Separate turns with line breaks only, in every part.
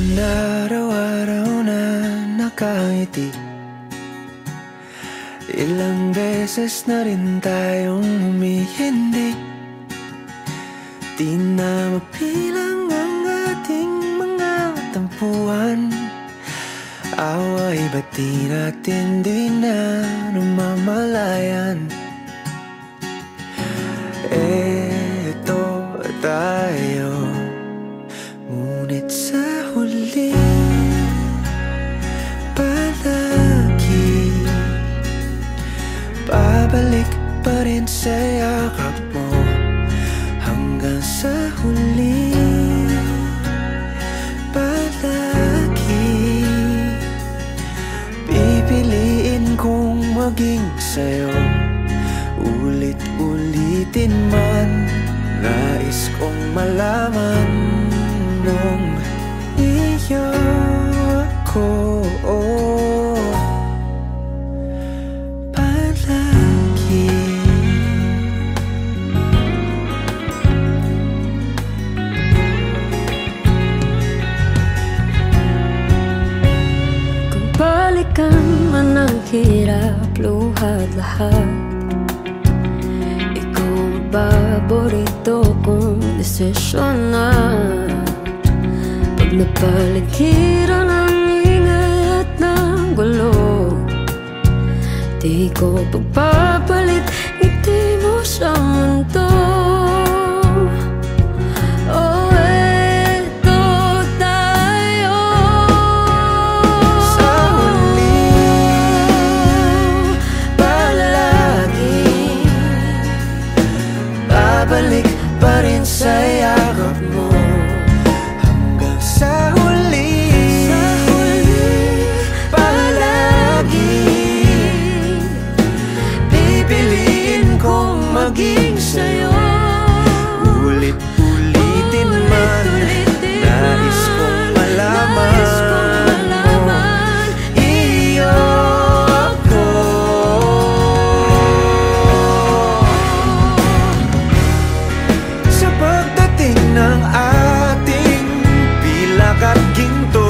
naman araw-araw na nakangiti. Ilang beses na rin tayong humihindi. Di na mapilang ang ating mga tampuhan. Away ba't di natin di na namamalayan? Eto tayo, ngunit sa huli palagi babalik pa rin sa yakap mo. Hanggang sa huli palagi pipiliin kong maging sa'yo. Ulit-ulitin man, nais kong malaman nung iyo ako palagi.
Kung balikan man ang hirap, luha at lahat, paborito kong desisyon na. Pag napaligiran ang ingay at ng gulo, di ko pagpapalit ngiti mo sa mundo. Oh, eto tayo
sa huli palagi babalik pa rin sa yakap mo. Hanggang sa huli palagi pipiliin kong maging sa'yo. Ulit-ulitin man, nais kong malaman iyo ako. Sa pagdating ng ating pilak at ginto,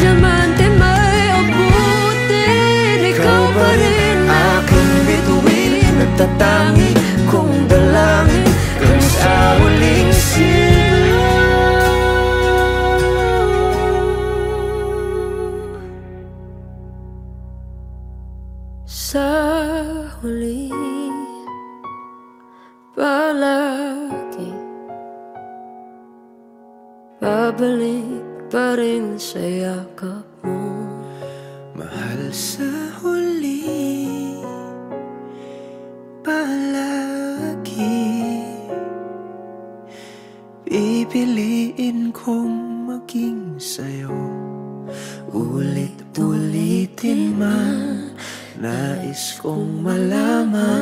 diamante may abutin, ikaw pa rin
aking bituin. Nagtatangi kong dalangin kung sa huling sigaw.
Sa huli palagi babalik pa rin sa yakap mo.
Mahal, sa huli palagi pipiliin kong maging sa'yo. Ulit-ulitin man, nais kong malaman